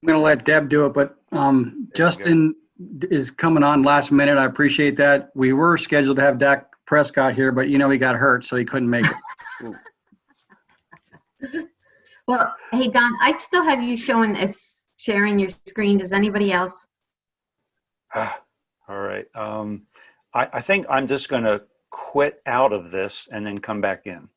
I'm going to let Deb do it, but Justin is coming on last minute. I appreciate that. We were scheduled to have Dak Prescott here, but he got hurt, so he couldn't make it. Well, hey, Don, I still have you sharing your screen. Does anybody else? All right. I think I'm just going to quit out of this and then come back in.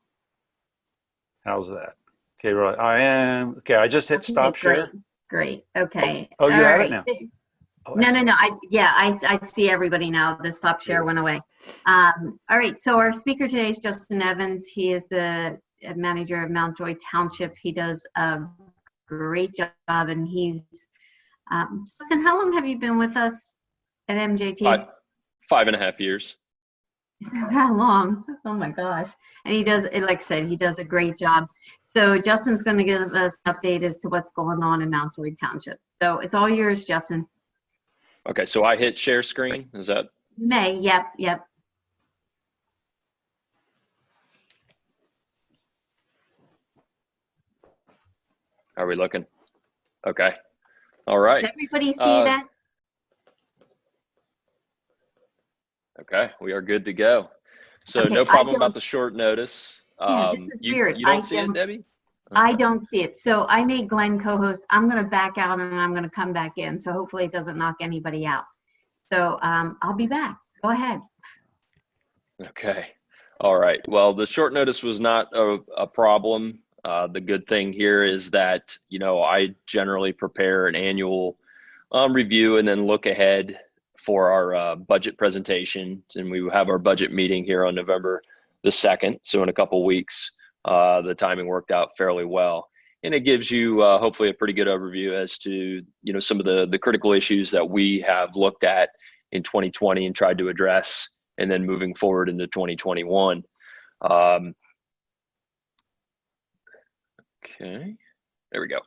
How's that? Okay, right. I am. Okay, I just hit stop share. Great. Okay. Oh, you have it now. Oh, no. I see everybody now. The stop share went away. All right. So our speaker today is Justin Evans. He is the manager of Mountjoy Township. He does a great job, and he's Justin, how long have you been with us at MJT? 5.5 years. How long? Oh my gosh. And he does, like I said, he does a great job. So Justin's going to give us an update as to what's going on in Mountjoy Township. So it's all yours, Justin. Okay, so I hit share screen. Is that? You may. Yep. How are we looking? Okay. All right. Does everybody see that? Okay, we are good to go. So okay, no problem about the short notice. Yeah, this is weird. You don't see it, Debbie? Okay. I don't see it. So I made Glenn co-host. I'm going to back out and I'm going to come back in. So hopefully it doesn't knock anybody out. So I'll be back. Go ahead. Okay. All right. Well, the short notice was not a problem. The good thing here is that, I generally prepare an annual review and then look ahead for our budget presentation. And we have our budget meeting here on November the 2nd. So in a couple weeks, the timing worked out fairly well. And it gives you hopefully a pretty good overview as to, some of the critical issues that we have looked at in 2020 and tried to address, and then moving forward into 2021. Okay, there we go.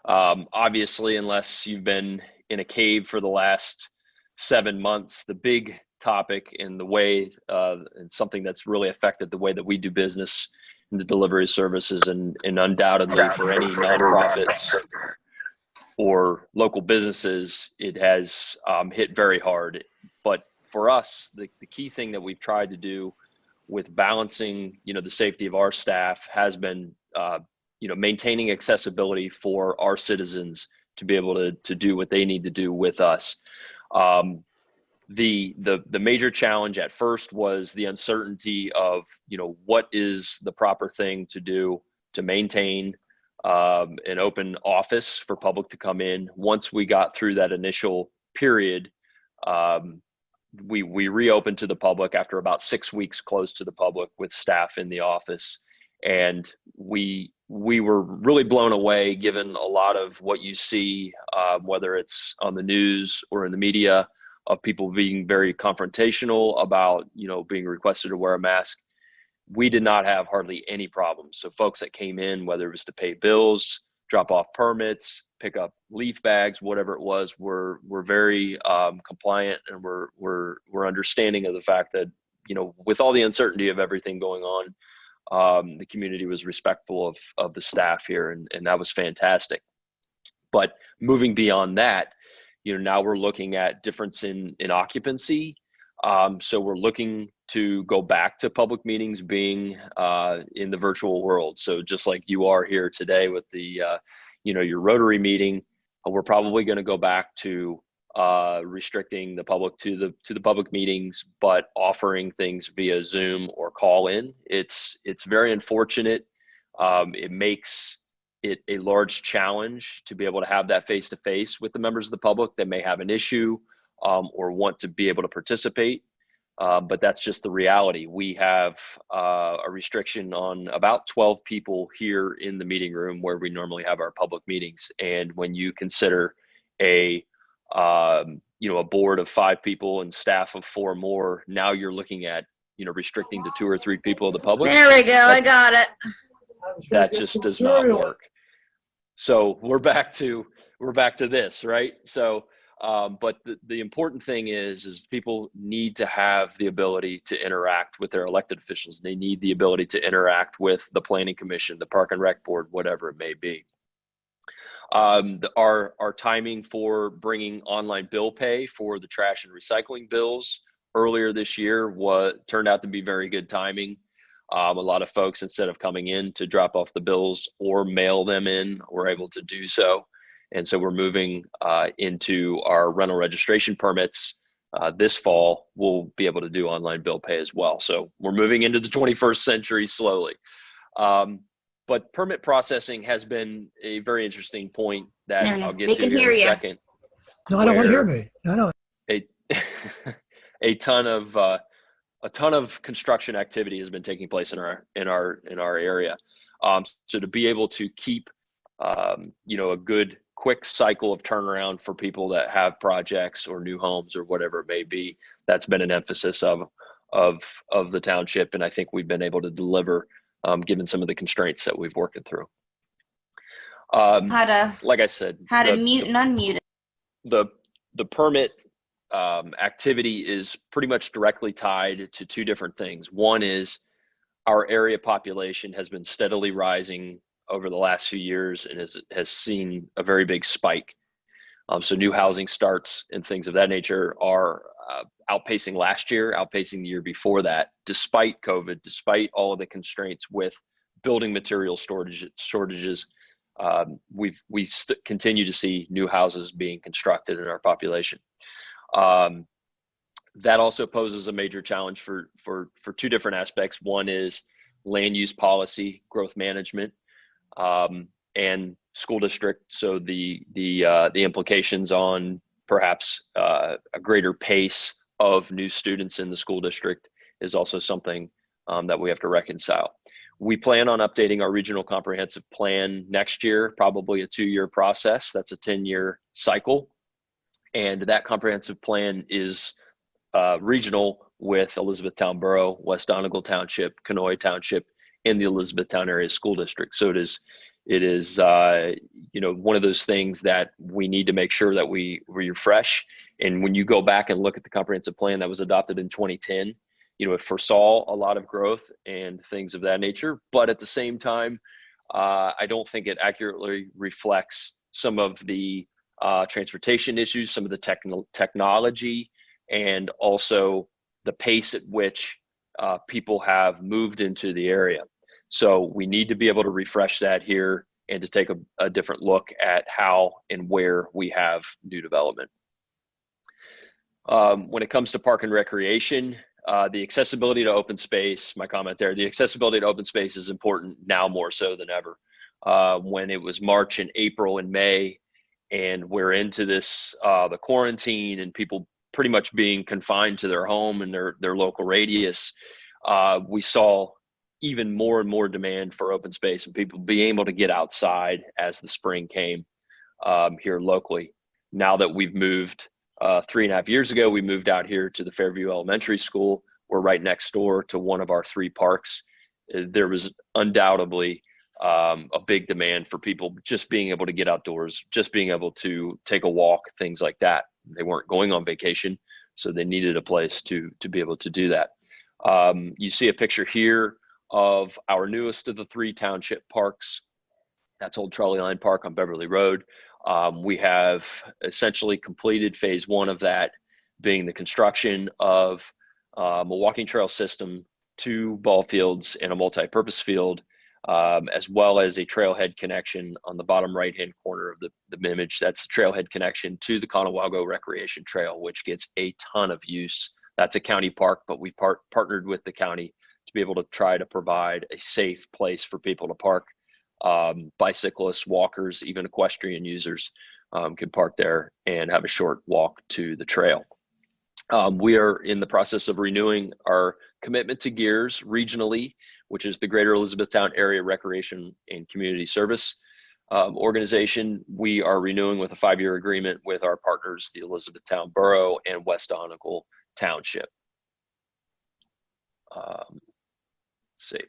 Obviously, unless you've been in a cave for the last 7 months, the big topic in the way and something that's really affected the way that we do business in the delivery of services, and undoubtedly for any nonprofits or local businesses, it has hit very hard. But for us, the key thing that we've tried to do with balancing, the safety of our staff has been, maintaining accessibility for our citizens to be able to do what they need to do with us. The major challenge at first was the uncertainty of, what is the proper thing to do to maintain an open office for public to come in. Once we got through that initial period, we reopened to the public after about 6 weeks closed to the public with staff in the office. And we were really blown away, given a lot of what you see, whether it's on the news or in the media, of people being very confrontational about, being requested to wear a mask. We did not have hardly any problems. So folks that came in, whether it was to pay bills, drop off permits, pick up leaf bags, whatever it was, were very compliant, and we're understanding of the fact that, with all the uncertainty of everything going on, the community was respectful of the staff here, and that was fantastic. But moving beyond that, now we're looking at difference in occupancy. So we're looking to go back to public meetings being in the virtual world. So just like you are here today with the, your Rotary meeting, we're probably going to go back to restricting the public to the public meetings, but offering things via Zoom or call in. It's very unfortunate. It makes it a large challenge to be able to have that face-to-face with the members of the public that may have an issue or want to be able to participate. But that's just the reality. We have a restriction on about 12 people here in the meeting room where we normally have our public meetings. And when you consider a board of 5 people and staff of 4 more, now you're looking at, restricting to 2 or 3 people of the public. There we go. I got it. That just does not work. So we're back to this, right? So, but the important thing is people need to have the ability to interact with their elected officials. They need the ability to interact with the planning commission, the park and rec board, whatever it may be. Our timing for bringing online bill pay for the trash and recycling bills earlier this year turned out to be very good timing. A lot of folks, instead of coming in to drop off the bills or mail them in, were able to do so. And so we're moving into our rental registration permits this fall. We'll be able to do online bill pay as well. So we're moving into the 21st century slowly. But permit processing has been a very interesting point that I'll get to here in a second. No, I don't want to hear me. I know. A ton of construction activity has been taking place in our area. So to be able to keep a good quick cycle of turnaround for people that have projects or new homes or whatever it may be, that's been an emphasis of the township, and I think we've been able to deliver given some of the constraints that we've worked through. Like I said, how to mute and unmute it. The permit activity is pretty much directly tied to two different things. One is our area population has been steadily rising over the last few years and has seen a very big spike. So new housing starts and things of that nature are outpacing last year, outpacing the year before that, despite COVID, despite all of the constraints with building material shortages. We continue to see new houses being constructed in our population. That also poses a major challenge for two different aspects. One is land use policy, growth management, and school district. So the implications on perhaps a greater pace of new students in the school district is also something that we have to reconcile. We plan on updating our regional comprehensive plan next year, probably a 2-year process. That's a 10-year cycle. And that comprehensive plan is regional with Elizabethtown Borough, West Donegal Township, Conoy Township, and the Elizabethtown Area School District. So it is one of those things that we need to make sure that we refresh. And when you go back and look at the comprehensive plan that was adopted in 2010, it foresaw a lot of growth and things of that nature. But at the same time, I don't think it accurately reflects some of the transportation issues, some of the technology, and also the pace at which people have moved into the area. So we need to be able to refresh that here and to take a different look at how and where we have new development. When it comes to park and recreation, the accessibility to open space, my comment there, the accessibility to open space is important now more so than ever. When it was March and April and May, and we're into this, the quarantine and people pretty much being confined to their home and their local radius, we saw even more and more demand for open space and people being able to get outside as the spring came here locally. Now that we've moved 3.5 years ago, we moved out here to the Fairview Elementary School. We're right next door to one of our 3 parks. There was undoubtedly a big demand for people just being able to get outdoors, just being able to take a walk, things like that. They weren't going on vacation, so they needed a place to be able to do that. You see a picture here of our newest of the 3 township parks. That's Old Trolley Line Park on Beverly Road. We have essentially completed phase 1 of that, being the construction of a walking trail system, 2 ball fields and a multi-purpose field, as well as a trailhead connection on the bottom right-hand corner of the image. That's the trailhead connection to the Conewago Recreation Trail, which gets a ton of use. That's a county park, but we partnered with the county to be able to try to provide a safe place for people to park. Bicyclists, walkers, even equestrian users can park there and have a short walk to the trail. We are in the process of renewing our commitment to GEARS regionally, which is the Greater Elizabethtown Area Recreation and Community Service organization. We are renewing with a 5-year agreement with our partners, the Elizabethtown Borough and West Donegal Township. Let's see.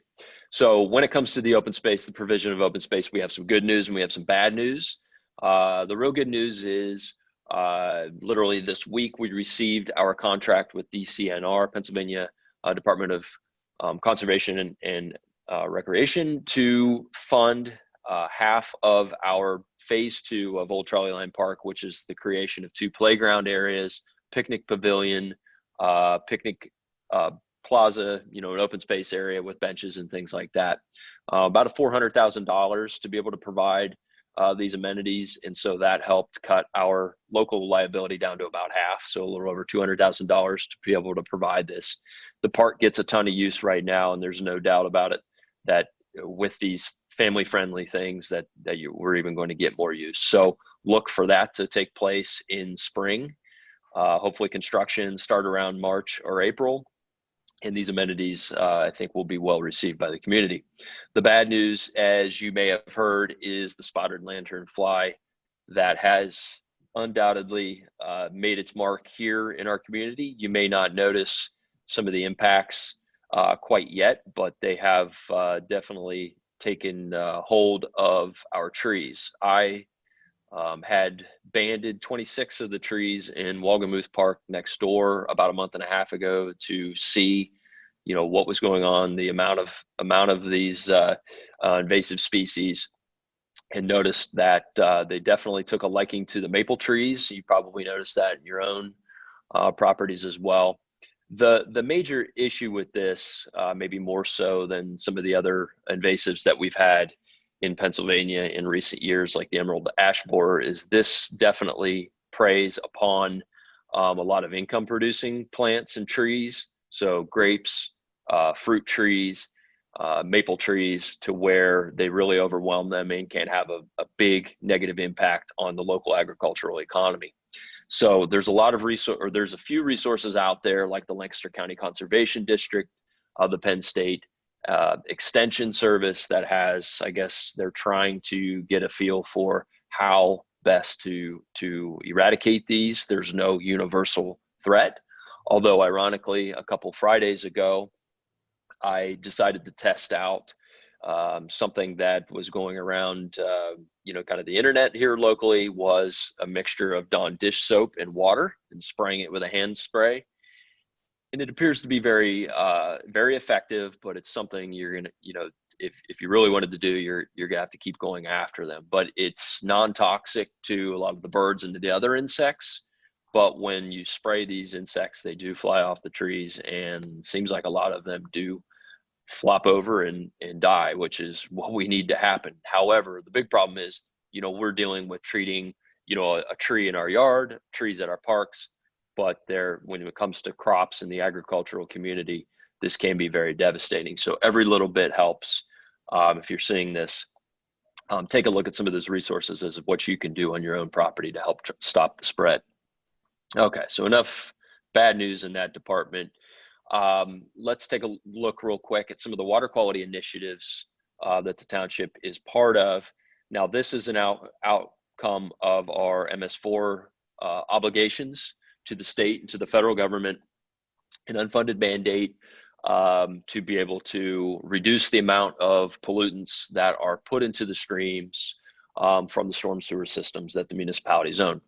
So when it comes to the open space, the provision of open space, we have some good news and we have some bad news. The real good news is literally this week we received our contract with DCNR, Pennsylvania Department of Conservation and Recreation, to fund half of our phase 2 of Old Charlie Line Park, which is the creation of 2 playground areas, picnic pavilion, picnic plaza, an open space area with benches and things like that. About a $400,000 to be able to provide these amenities. And so that helped cut our local liability down to about half. So a little over $200,000 to be able to provide this. The park gets a ton of use right now, and there's no doubt about it that with these family friendly things that we're even going to get more use. So look for that to take place in spring. Hopefully construction start around March or April. And these amenities, I think, will be well received by the community. The bad news, as you may have heard, is the spotted lanternfly that has undoubtedly made its mark here in our community. You may not notice some of the impacts quite yet, but they have definitely taken hold of our trees. I had banded 26 of the trees in Walgamuth Park next door about a month and a half ago to see, what was going on, the amount of these invasive species, and noticed that they definitely took a liking to the maple trees. You probably noticed that in your own properties as well. The major issue with this, maybe more so than some of the other invasives that we've had in Pennsylvania in recent years, like the emerald ash borer, is this definitely preys upon a lot of income producing plants and trees. So grapes, fruit trees, maple trees, to where they really overwhelm them and can have a big negative impact on the local agricultural economy. So there's a few resources out there, like the Lancaster County Conservation District, the Penn State Extension Service, that has, I guess, they're trying to get a feel for how best to eradicate these. There's no universal threat, although ironically, a couple Fridays ago, I decided to test out something that was going around, kind of the internet here locally, was a mixture of Dawn dish soap and water and spraying it with a hand spray. And it appears to be very, very effective, but it's something you're going to, if you really wanted to do, you're going to have to keep going after them. But it's non-toxic to a lot of the birds and to the other insects. But when you spray these insects, they do fly off the trees, and seems like a lot of them do flop over and die, which is what we need to happen. However, the big problem is, we're dealing with treating, a tree in our yard, trees at our parks, but when it comes to crops in the agricultural community, this can be very devastating. So every little bit helps. If you're seeing this, take a look at some of those resources as what you can do on your own property to help stop the spread. Okay, so enough bad news in that department. Let's take a look real quick at some of the water quality initiatives that the township is part of. Now, this is an outcome of our MS4 obligations to the state and to the federal government, an unfunded mandate to be able to reduce the amount of pollutants that are put into the streams from the storm sewer systems that the municipalities own.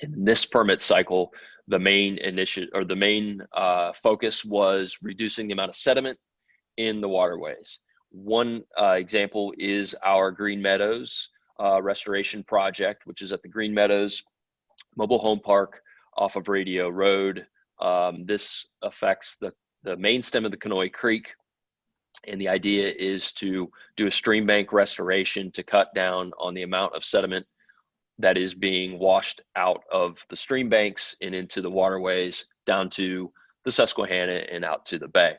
In this permit cycle, the main initiative, or the main focus, was reducing the amount of sediment in the waterways. One example is our Green Meadows restoration project, which is at the Green Meadows Mobile Home Park off of Radio Road. This affects the main stem of the Conoy Creek, and the idea is to do a stream bank restoration to cut down on the amount of sediment that is being washed out of the stream banks and into the waterways down to the Susquehanna and out to the bay.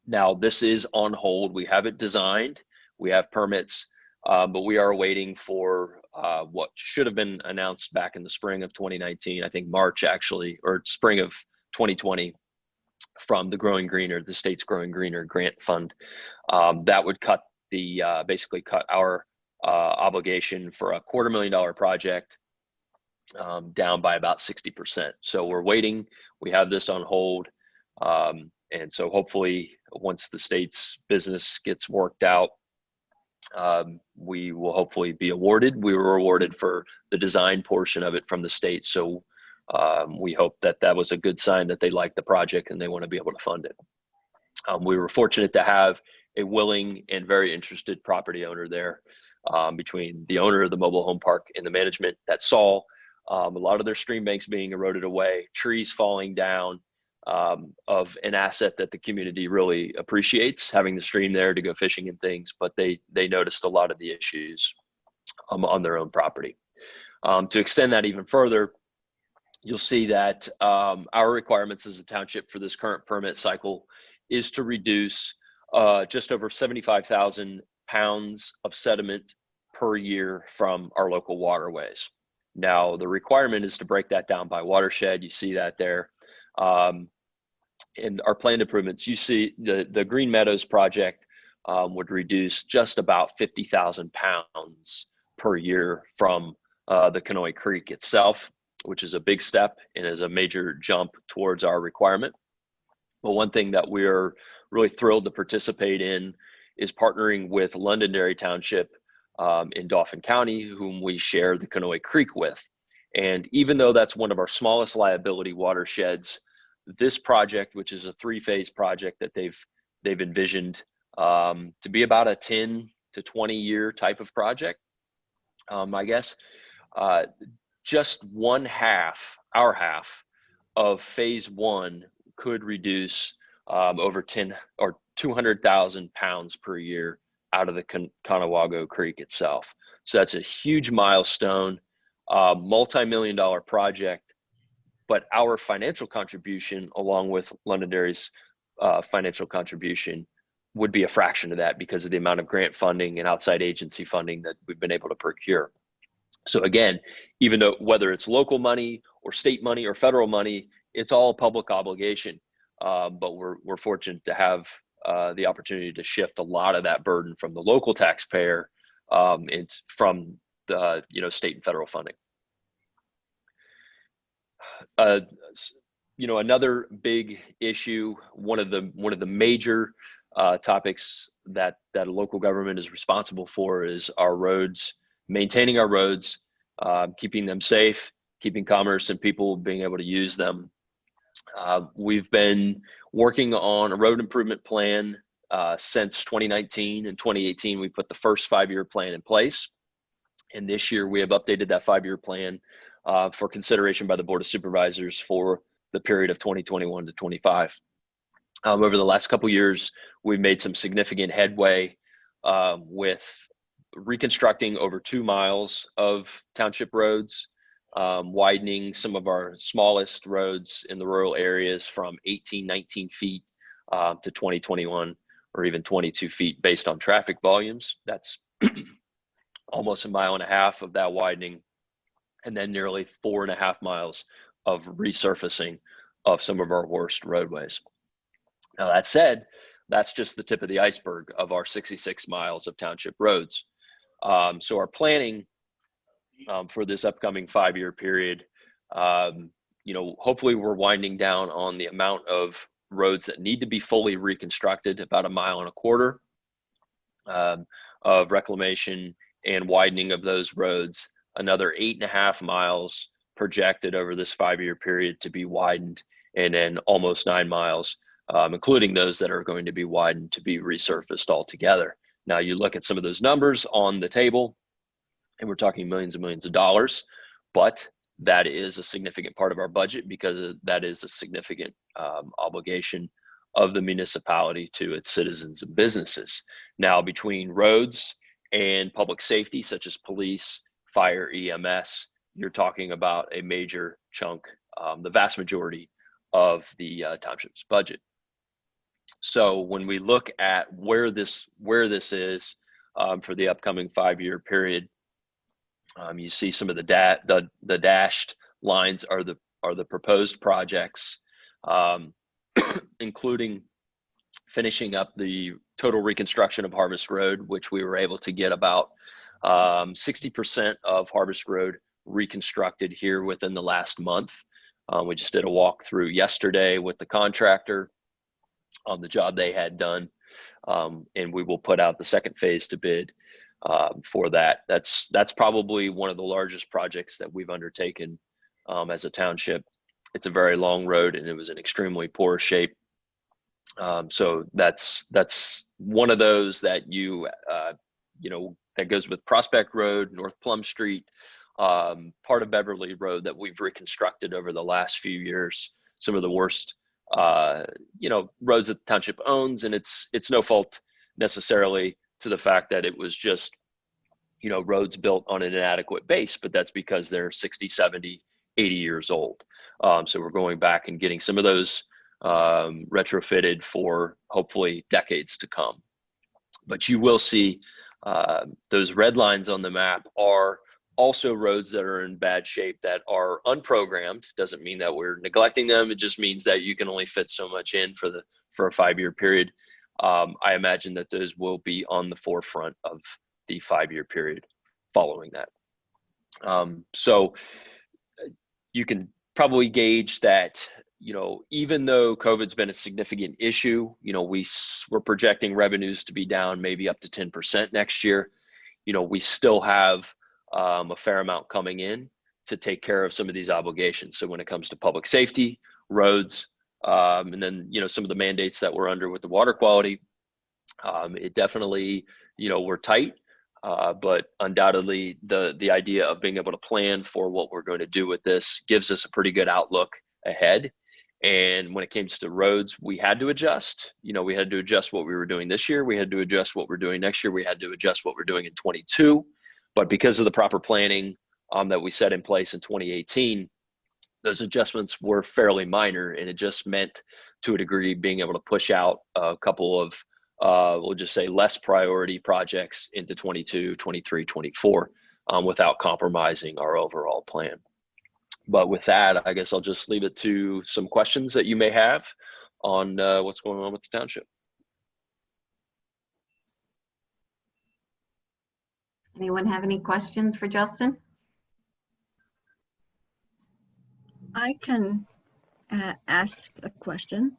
Now, this is on hold. We have it designed, we have permits, but we are waiting for what should have been announced back in the spring of 2019, I think March actually, or spring of 2020, from the Growing Greener, the state's Growing Greener grant fund. That would cut basically cut our obligation for a $250,000 project down by about 60%. So we're waiting. We have this on hold. And so hopefully once the state's business gets worked out, we will hopefully be awarded. We were awarded for the design portion of it from the state. So we hope that that was a good sign that they like the project and they want to be able to fund it. We were fortunate to have a willing and very interested property owner there, between the owner of the mobile home park and the management that saw a lot of their stream banks being eroded away, trees falling down, of an asset that the community really appreciates, having the stream there to go fishing and things, but they noticed a lot of the issues on their own property. To extend that even further, you'll see that our requirements as a township for this current permit cycle is to reduce just over 75,000 pounds of sediment per year from our local waterways. Now, the requirement is to break that down by watershed. You see that there. In our planned improvements, you see the Green Meadows project would reduce just about 50,000 pounds per year from the Kenoi Creek itself, which is a big step and is a major jump towards our requirement. But one thing that we're really thrilled to participate in is partnering with Londonderry Township in Dauphin County, whom we share the Kenoi Creek with. And even though that's one of our smallest liability watersheds, this project, which is a 3-phase project that they've envisioned to be about a 10 to 20 year type of project, I guess, just our half of phase 1 could reduce over 10 or 200,000 pounds per year out of the Conewago Creek itself. So that's a huge milestone, multi-million-dollar project. But our financial contribution, along with Londonderry's financial contribution, would be a fraction of that because of the amount of grant funding and outside agency funding that we've been able to procure. So again, even though whether it's local money or state money or federal money, it's all a public obligation. But we're fortunate to have the opportunity to shift a lot of that burden from the local taxpayer, it's from the state and federal funding. Another big issue, one of the major topics that a local government is responsible for is our roads, maintaining our roads, keeping them safe, keeping commerce and people being able to use them. We've been working on a road improvement plan since 2019. In 2018, we put the first 5-year plan in place. And this year we have updated that 5-year plan for consideration by the Board of Supervisors for the period of 2021 to 25. Over the last couple of years, we've made some significant headway with reconstructing over 2 miles of township roads, widening some of our smallest roads in the rural areas from 18, 19 feet to 20, 21, or even 22 feet based on traffic volumes. That's almost 1.5 miles of that widening, and then nearly 4.5 miles of resurfacing of some of our worst roadways. Now, that said, that's just the tip of the iceberg of our 66 miles of township roads. So our planning for this upcoming 5-year period, hopefully we're winding down on the amount of roads that need to be fully reconstructed, about 1.25 miles of reclamation and widening of those roads, another 8.5 miles projected over this 5-year period to be widened, and then almost 9 miles, including those that are going to be widened, to be resurfaced altogether. Now, you look at some of those numbers on the table, and we're talking millions and millions of dollars, but that is a significant part of our budget because that is a significant obligation of the municipality to its citizens and businesses. Now, between roads and public safety, such as police, fire, EMS, you're talking about a major chunk, the vast majority of the township's budget. So when we look at where this is for the upcoming 5-year period, you see some of the dashed lines are the proposed projects, including finishing up the total reconstruction of Harvest Road, which we were able to get about 60% of Harvest Road reconstructed here within the last month. We just did a walkthrough yesterday with the contractor on the job they had done, and we will put out the second phase to bid for that. That's probably one of the largest projects that we've undertaken as a township. It's a very long road and it was in extremely poor shape. So that's one of those that that goes with Prospect Road, North Plum Street, part of Beverly Road that we've reconstructed over the last few years. Some of the worst, roads that the township owns, and it's no fault necessarily to the fact that it was just, roads built on an inadequate base, but that's because they're 60, 70, 80 years old. So we're going back and getting some of those retrofitted for hopefully decades to come. But you will see those red lines on the map are also roads that are in bad shape that are unprogrammed. Doesn't mean that we're neglecting them. It just means that you can only fit so much in for a 5-year period. I imagine that those will be on the forefront of the 5-year period following that. So you can probably gauge that, even though COVID's been a significant issue, we're projecting revenues to be down maybe up to 10% next year. We still have a fair amount coming in to take care of some of these obligations. So when it comes to public safety, roads, and then, some of the mandates that we're under with the water quality, it definitely, we're tight, but undoubtedly the idea of being able to plan for what we're going to do with this gives us a pretty good outlook ahead. And when it came to roads, we had to adjust. We had to adjust what we were doing this year. We had to adjust what we're doing next year. We had to adjust what we're doing in 22. But because of the proper planning that we set in place in 2018, those adjustments were fairly minor, and it just meant, to a degree, being able to push out a couple of, we'll just say, less priority projects into 22, 23, 24, without compromising our overall plan. But with that, I guess I'll just leave it to some questions that you may have on what's going on with the township. Anyone have any questions for Justin? I can ask a question.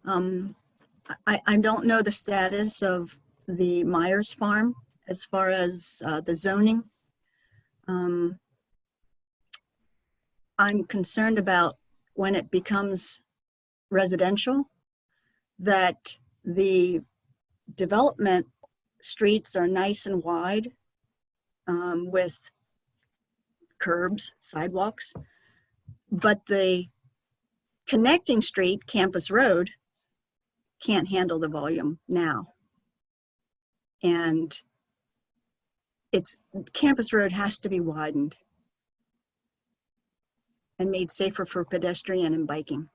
I don't know the status of the Myers Farm as far as the zoning. I'm concerned about when it becomes residential, that the development streets are nice and wide with curbs, sidewalks, but the connecting street, Campus Road, can't handle the volume now. And Campus Road has to be widened and made safer for pedestrian and biking.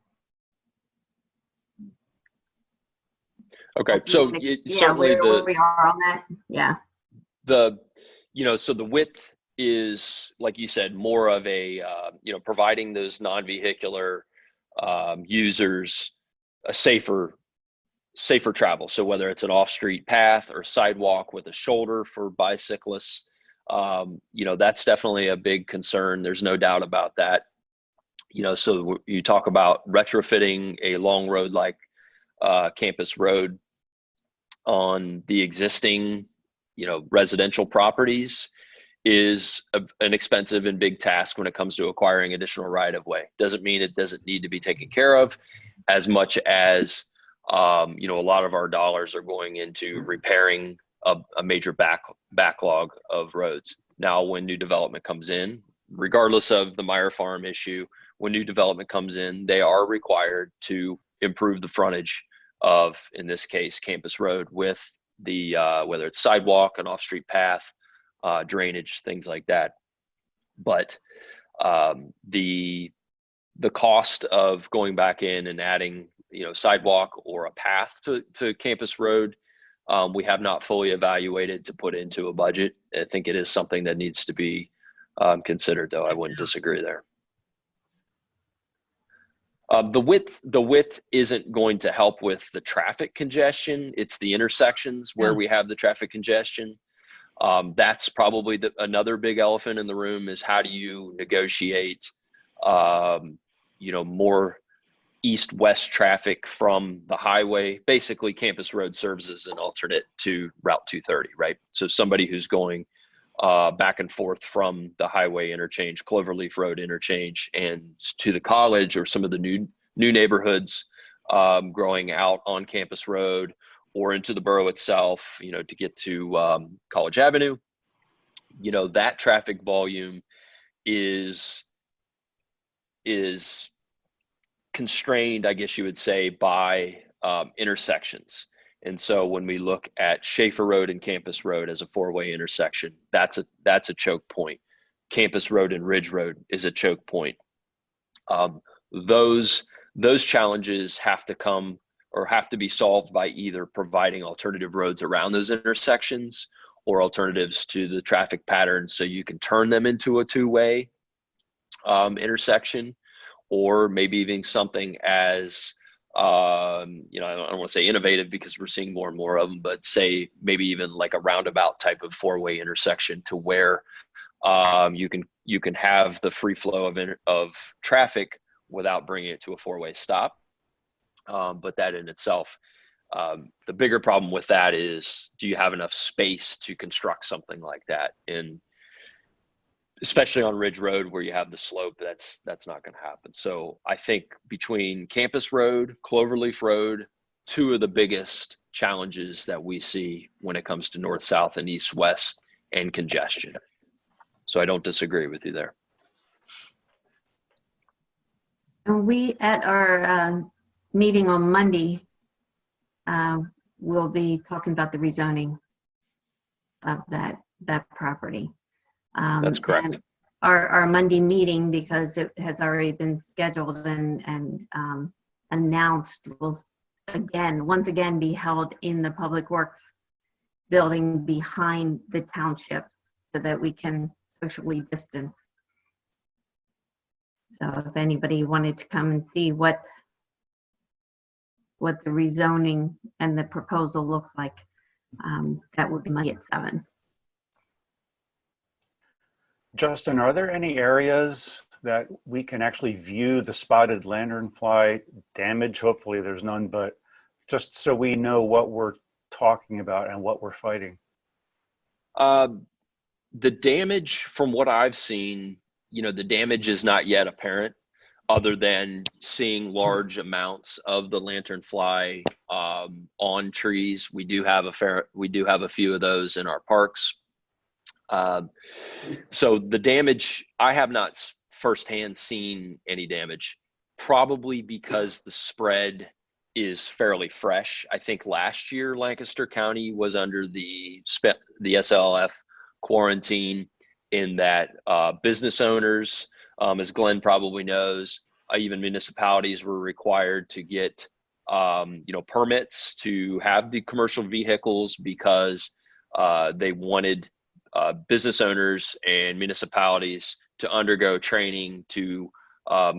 Okay, so certainly where we are on that, yeah. So the width is, like you said, more of a, providing those non-vehicular users a safer travel. So whether it's an off-street path or sidewalk with a shoulder for bicyclists, that's definitely a big concern. There's no doubt about that. So you talk about retrofitting a long road like Campus Road on the existing, residential properties is an expensive and big task when it comes to acquiring additional right-of-way. Doesn't mean it doesn't need to be taken care of, as much as, a lot of our dollars are going into repairing a major backlog of roads. Now, when new development comes in, regardless of the Meyer Farm issue, when new development comes in, they are required to improve the frontage of, in this case, Campus Road, with the whether it's sidewalk, an off-street path, drainage, things like that. But the cost of going back in and adding, sidewalk or a path to Campus Road, we have not fully evaluated to put into a budget. I think it is something that needs to be considered, though. I wouldn't disagree there. The width isn't going to help with the traffic congestion. It's the intersections where we have the traffic congestion. That's probably another big elephant in the room, is how do you negotiate, more east-west traffic from the highway. Basically, Campus Road serves as an alternate to Route 230, right? So somebody who's going back and forth from the highway interchange, Cloverleaf Road interchange, and to the college, or some of the new neighborhoods growing out on Campus Road, or into the borough itself, to get to College Avenue, that traffic volume is constrained, I guess you would say, by intersections. And so when we look at Schaefer Road and Campus Road as a four-way intersection, that's a choke point. Campus Road and Ridge Road is a choke point. Those challenges have to come or have to be solved by either providing alternative roads around those intersections or alternatives to the traffic patterns so you can turn them into a two-way intersection, or maybe even something as I don't want to say innovative because we're seeing more and more of them, but say maybe even like a roundabout type of four-way intersection to where you can have the free flow of traffic without bringing it to a four-way stop. But that in itself, the bigger problem with that is, do you have enough space to construct something like that? And especially on Ridge Road where you have the slope, that's not going to happen. So I think between Campus Road, Cloverleaf Road, two of the biggest challenges that we see when it comes to north-south and east-west and congestion. So I don't disagree with you there. And we, at our meeting on Monday, we'll be talking about the rezoning of that property. That's correct. And our Monday meeting, because it has already been scheduled and announced, will once again be held in the Public Works building behind the township so that we can socially distance. So if anybody wanted to come and see what the rezoning and the proposal look like, that would be Monday at 7. Justin, are there any areas that we can actually view the spotted lanternfly damage? Hopefully there's none, but just so we know what we're talking about and what we're fighting. The damage, from what I've seen, the damage is not yet apparent, other than seeing large amounts of the lanternfly on trees. We do have a few of those in our parks. So the damage, I have not firsthand seen any damage, probably because the spread is fairly fresh. I think last year Lancaster County was under the SLF quarantine, in that business owners, as Glenn probably knows, even municipalities were required to get permits to have the commercial vehicles because they wanted business owners and municipalities to undergo training to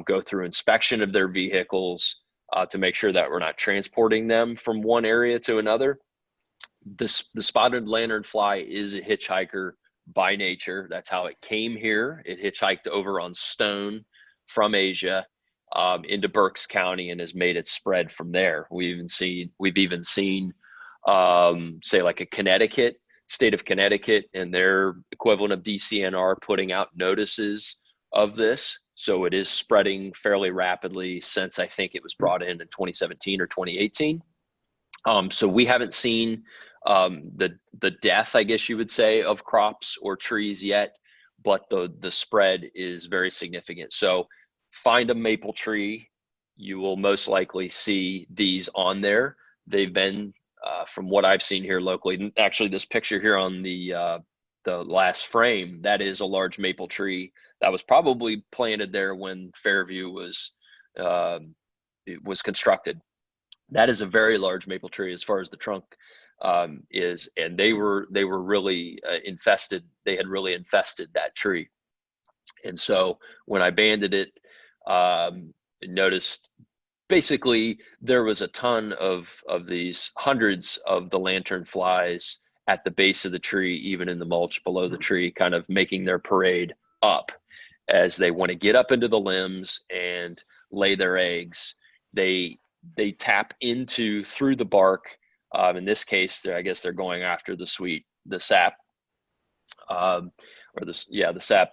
go through inspection of their vehicles to make sure that we're not transporting them from one area to another. The spotted lanternfly is a hitchhiker by nature. That's how it came here. It hitchhiked over on Stone from Asia into Berks County and has made it spread from there. We've even seen say like a state of Connecticut and their equivalent of DCNR putting out notices of this. So it is spreading fairly rapidly since I think it was brought in 2017 or 2018. So we haven't seen the death, I guess you would say, of crops or trees yet, but the spread is very significant. So find a maple tree, you will most likely see these on there. They've been, from what I've seen here locally, actually this picture here on the last frame, that is a large maple tree that was probably planted there when Fairview was constructed. That is a very large maple tree as far as the trunk is, and they were really infested. They had really infested that tree. And so when I banded it, noticed basically there was a ton of these hundreds of the lanternflies at the base of the tree, even in the mulch below the tree, kind of making their parade up as they want to get up into the limbs and lay their eggs. They tap into through the bark. In this case, I guess they're going after the sap, the sap,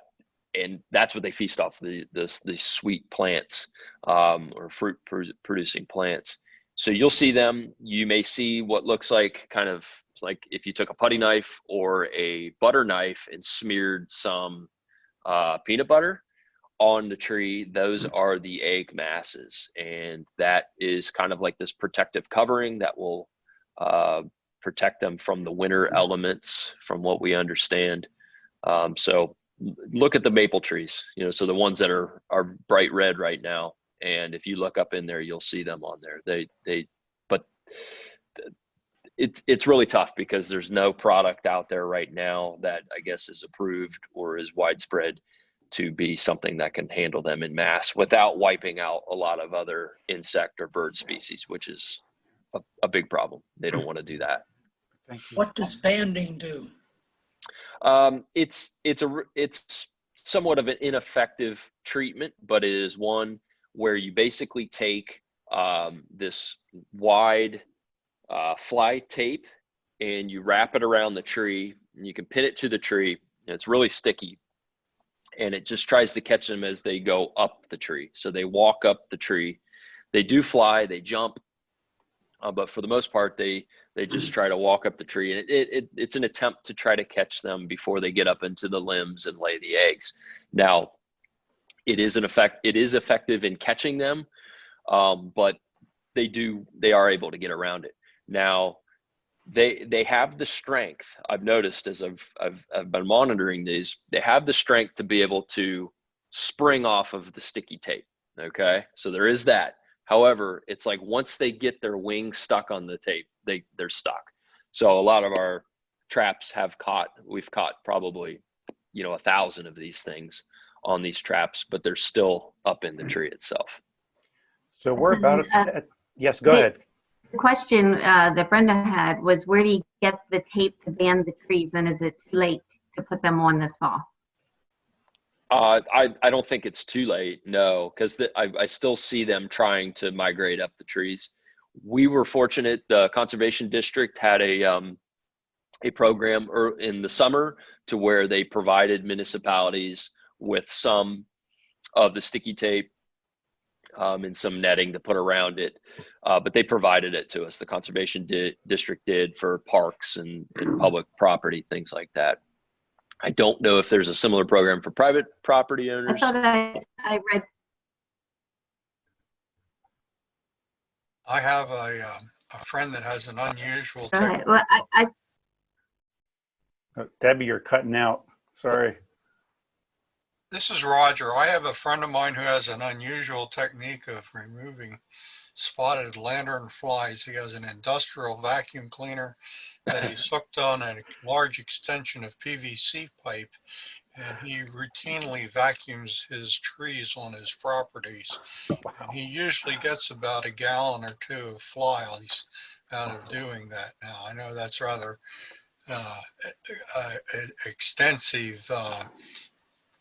and that's what they feast off, the sweet plants or fruit producing plants. So you'll see them. You may see what looks like kind of like if you took a putty knife or a butter knife and smeared some peanut butter on the tree. Those are the egg masses, and that is kind of like this protective covering that will protect them from the winter elements, from what we understand. So look at the maple trees, so the ones that are bright red right now. And if you look up in there, you'll see them on there. But it's really tough because there's no product out there right now that I guess is approved or is widespread to be something that can handle them in mass without wiping out a lot of other insect or bird species, which is a big problem. They don't want to do that. Thank you. What does banding do? It's somewhat of an ineffective treatment, but it is one where you basically take this wide fly tape and you wrap it around the tree, and you can pin it to the tree, and it's really sticky, and it just tries to catch them as they go up the tree. So they walk up the tree, they do fly, they jump, but for the most part they just try to walk up the tree, and it's an attempt to try to catch them before they get up into the limbs and lay the eggs. Now it is effective in catching them, but they are able to get around it. Now they have the strength. I've noticed as I've been monitoring these, they have the strength to be able to spring off of the sticky tape. Okay, so there is that. However, it's like once they get their wings stuck on the tape, they're stuck. So a lot of our traps we've caught probably 1,000 of these things on these traps, but they're still up in the tree itself. So we're about yes, go ahead. The question that Brenda had was, where do you get the tape to band the trees, and is it too late to put them on this fall? I don't think it's too late, no, because I still see them trying to migrate up the trees. We were fortunate. The Conservation District had a program in the summer to where they provided municipalities with some of the sticky tape and some netting to put around it, but they provided it to us. The Conservation District did for parks and public property, things like that. I don't know if there's a similar program for private property owners. I thought I read. I have a friend that has an unusual Go ahead. technique. Well, Debbie, you're cutting out. Sorry. This is Roger. I have a friend of mine who has an unusual technique of removing spotted lantern flies. He has an industrial vacuum cleaner that he's hooked on a large extension of PVC pipe, and he routinely vacuums his trees on his properties. And he usually gets about 1 gallon or 2 of flies out of doing that. Now, I know that's rather extensive,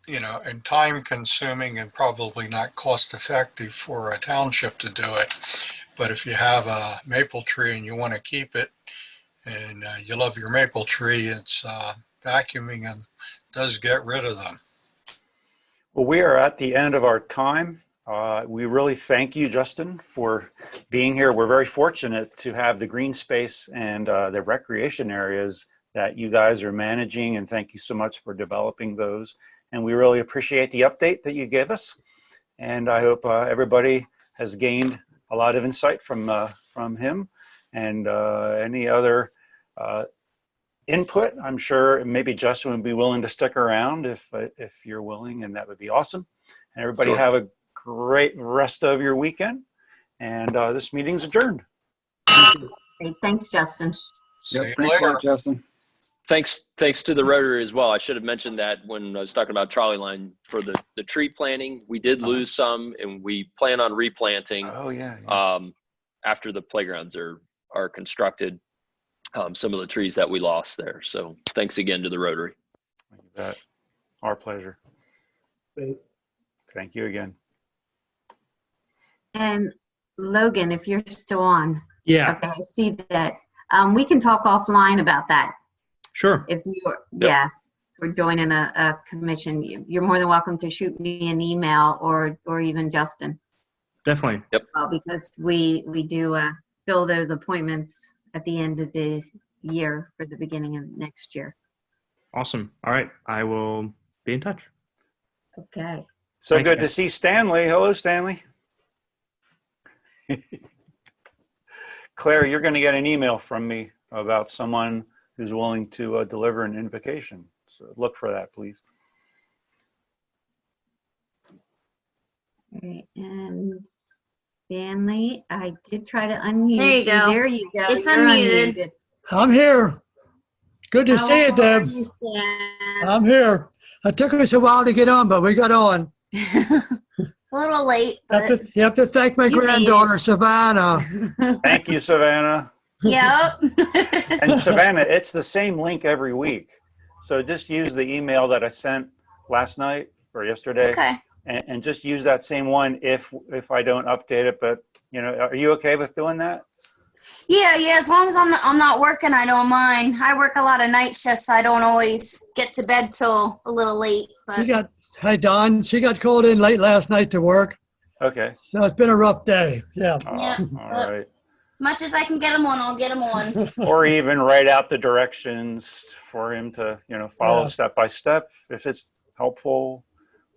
and time consuming, and probably not cost effective for a township to do it. But if you have a maple tree and you want to keep it, and you love your maple tree, it's vacuuming and does get rid of them. Well, we are at the end of our time. We really thank you, Justin, for being here. We're very fortunate to have the green space and the recreation areas that you guys are managing, and thank you so much for developing those. And we really appreciate the update that you gave us. And I hope everybody has gained a lot of insight from him. And any other input, I'm sure maybe Justin would be willing to stick around if you're willing, and that would be awesome. And everybody have a great rest of your weekend. And this meeting's adjourned. great. Thanks, Justin. See you Thanks a later. lot, Justin. Thanks to the Rotary as well. I should have mentioned that when I was talking about trolley line for the tree planting. We did lose some, and we plan on replanting Oh, yeah. after the playgrounds are constructed, some of the trees that we lost there. So thanks again to the Rotary. Our pleasure. Thank you again. And Logan, if you're still on. Yeah, Okay, I see that. We can talk offline about that. sure. If you're, for joining a commission, you're more than welcome to shoot me an email or even Justin. Definitely. Because we do fill those appointments at the end of the year for the beginning of next year. Awesome. All right. I will be in touch. Okay. So Thanks, good to guys. see Stanley. Hello, Stanley. Claire, you're going to get an email from me about someone who's willing to deliver an invocation. So look for that, please. All right, and Stanley, I did try to unmute There you go. There you go. It's You're unmuted. I'm here. Good to see you, How Deb. are you, Stan? I'm here. It took us a while to get on, but we got on. A little late, but You have to thank my You made granddaughter, Savannah. Thank you, Savannah. yep. And Savannah, it's the same link every week. So just use the email that I sent last night or yesterday, Okay. and just use that same one if I don't update it. But are you okay with doing that? Yeah, as long as I'm not working, I don't mind. I work a lot of night shifts, so I don't always get to bed till a little late. But Hi, Don. She got called in late last night to work. Okay. So it's been a rough day. Yeah. Yeah. All right. as much as I can get them on, I'll get them on. Or even write out the directions for him to, follow Yeah. step by step if it's helpful.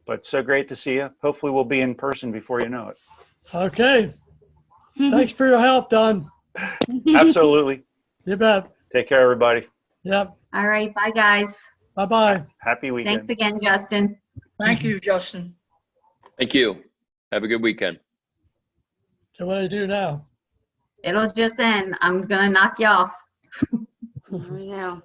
But so great to see you. Hopefully we'll be in person before you know it. Okay. Thanks for your help, Don. Absolutely. You bet. Take care, everybody. Yep. All right, bye, guys. Bye-bye. Happy weekend. Thanks again, Justin. Thank you, Justin. Thank you. Have a good weekend. So what do I do now? It'll just end. I'm gonna knock you off. There we go.